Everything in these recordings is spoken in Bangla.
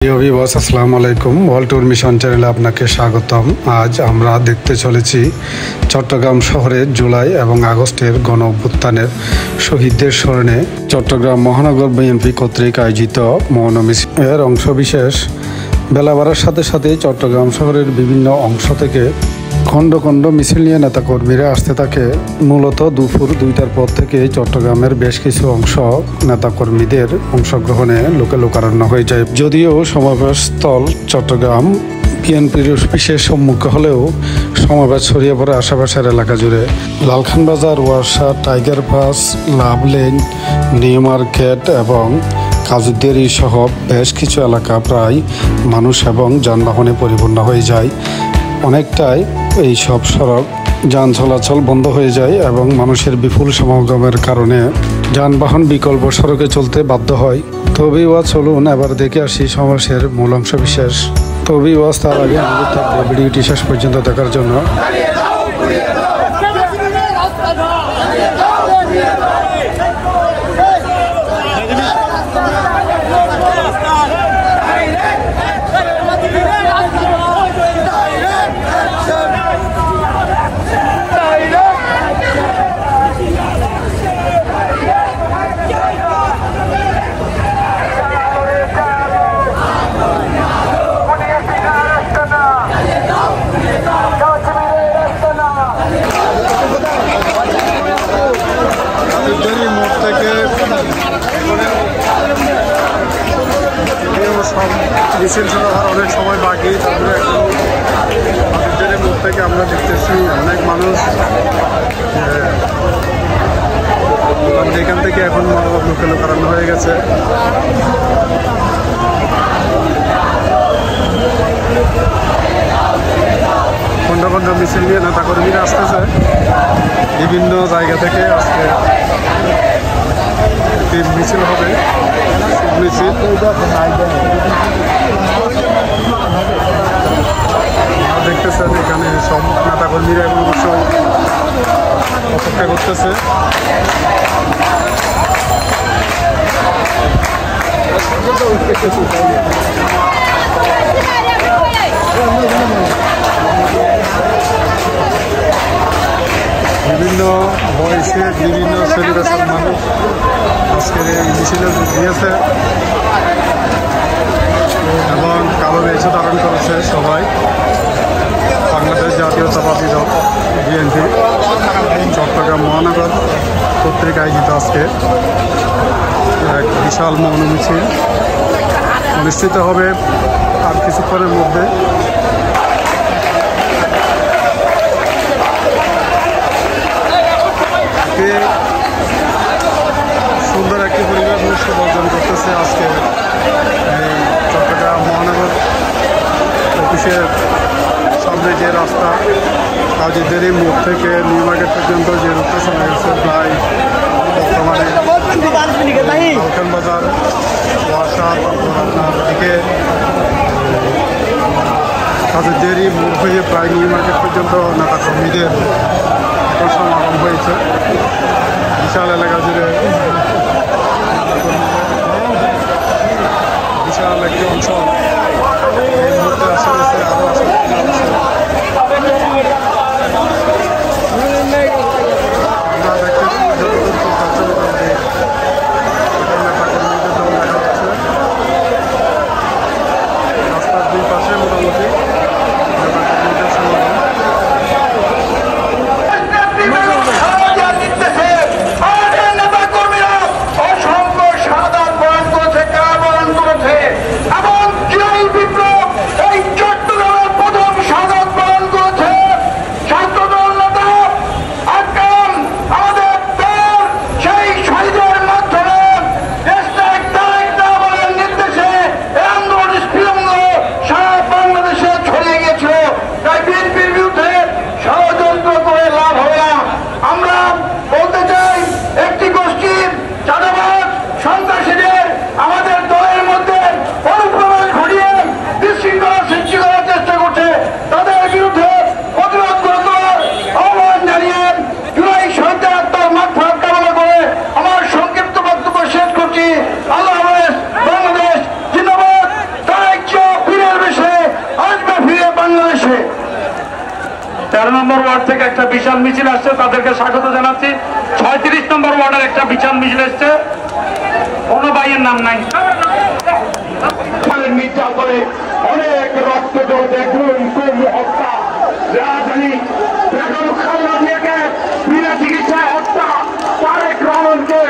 ভিউয়ার্স আসসালামু আলাইকুম, ওয়ার্ল্ড ট্যুর মিশন চ্যানেলে আপনাকে স্বাগতম। আজ আমরা দেখতে চলেছি চট্টগ্রাম শহরে জুলাই এবং আগস্টের গণ অভ্যুত্থানের শহীদদের স্মরণে চট্টগ্রাম মহানগর বিএনপি কর্তৃক আয়োজিত মৌন মিছিলের অংশবিশেষ। বেলা বাড়ার সাথে সাথে চট্টগ্রাম শহরের বিভিন্ন অংশ থেকে খণ্ড খণ্ড মিছিল নিয়ে নেতাকর্মীরা আসতে থাকে। মূলত দুপুর 2টার পর থেকে চট্টগ্রামের বেশ কিছু অংশ নেতাকর্মীদের অংশগ্রহণে লোকে লোকারণ্য হয়ে যায়। যদিও সমাবেশস্থল চট্টগ্রাম বিএনপির অফিসের সম্মুখে হলেও সমাবেশ ছড়িয়ে পড়ে আশেপাশের এলাকা জুড়ে। লালখান বাজার, ওয়ারশা, টাইগার পাস, লাভ লেন, নিউ মার্কেট এবং কাজুদেরি সহ বেশ কিছু এলাকা প্রায় মানুষ এবং যানবাহনে পরিপূর্ণ হয়ে যায়। অনেকটাই এই সব সড়ক যান চলাচল বন্ধ হয়ে যায় এবং মানুষের বিপুল সমাগমের কারণে যানবাহন বিকল্প সড়কে চলতে বাধ্য হয়। তবে চলুন এবার দেখে আসি সমাবেশের মূল অংশ বিশেষ। তবে তার আগে আমাদের থাকবে ভিডিওটি শেষ পর্যন্ত দেখার জন্য। মিছিল শুরু হওয়ার অনেক সময় বাকি, তারপরে এখন মুখ থেকে আমরা দেখতেছি অনেক মানুষ যেখান থেকে এখন লোকে লোকারণ্য হয়ে গেছে। খণ্ড খণ্ড মিছিল নিয়ে নেতাকর্মীরা আসতেছে বিভিন্ন জায়গা থেকে। আজকে একটি মিছিল হবে, মিছিল দেখতেছেন এখানে সব নেতাকর্মীরা এবং অবশ্যই অপেক্ষা করতেছে। বিভিন্ন বয়সে বিভিন্ন সেলিব্রেশন মানুষ আজকের এই মিছিলে দিয়েছে এবং কালো বেশ ধারণ করেছে সবাই। বাংলাদেশ জাতীয়তাবাদী দল বিএনপি চট্টগ্রাম মহানগর কর্তৃক আয়োজিত আজকে এক বিশাল মৌন মিছিল অনুষ্ঠিত হবে আর কিছুক্ষণের মধ্যে। সুন্দর একটি পরিবেশ অনুষ্ঠান অর্জন করতেছে আজকে এই চট্টগ্রাম মহানগর অফিসের সামনে যে রাস্তা কাজীদেরি মোড় থেকে নিউ মার্কেট পর্যন্ত যে রুটটা চলে গেছে, প্রায় বর্তমানে লালখান বাজার, ওয়াসা, আপনার দিকে কাজীদেরি মোড় হয়ে প্রায় নিউ মার্কেট পর্যন্ত নেতাকর্মীদের এখন সমাগম হয়েছে। বিশাল এলাকা জুড়ে বিশাল একটি অঞ্চল এই মুহূর্তে আসে গেছে। আরও আসে আমরা দেখতেছি যতদূর নেতাকর্মীদের দল দেখা যাচ্ছে রাস্তার দুই পাশে মোটামুটি নেতাকর্মীদের সমাগম। এবং জুলাই বিপ্লব এই চট্টগ্রামের প্রথম সাধারণ 13 নম্বর ওয়ার্ড থেকে একটা বিশাল মিছিল আসছে, তাদেরকে স্বাগত জানাচ্ছি। 36 নম্বর ওয়ার্ডের একটা বিশাল মিছিল এসছে, কোনো ভাইয়ের নাম নাই। মিথ্যা করে অনেক রক্ত দেখুন কোন হত্যা, রাজধানী বিনা চিকিৎসায় হত্যা, তারেক রহমানকে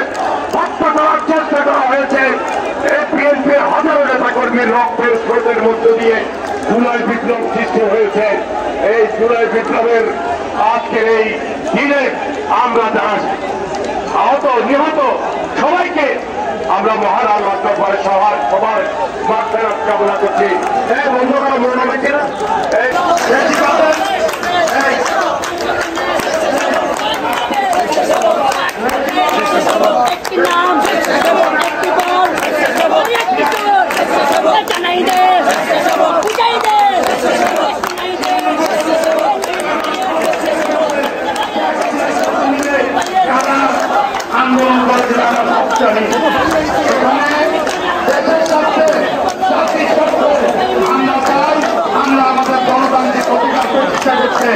হত্যা করার চেষ্টা করা হয়েছে। বিএনপির হাজারো নেতা কর্মীর রক্তের স্রোতের মধ্য দিয়ে জুলাই বিপ্লব সৃষ্টি হয়েছে। এই জুলাই বিপ্লবের আজকের এই দিনে আমরা যারা আহত নিহত সবাইকে আমরা মহান আল্লাহ দরবারে সবার মাগফিরাত কামনা করছি। এই বন্ধুরা মনে রাখছে না আন্দোলন করতে আমরা আমাদের গণতান্ত্রিক অধিকার প্রতিষ্ঠা করছে।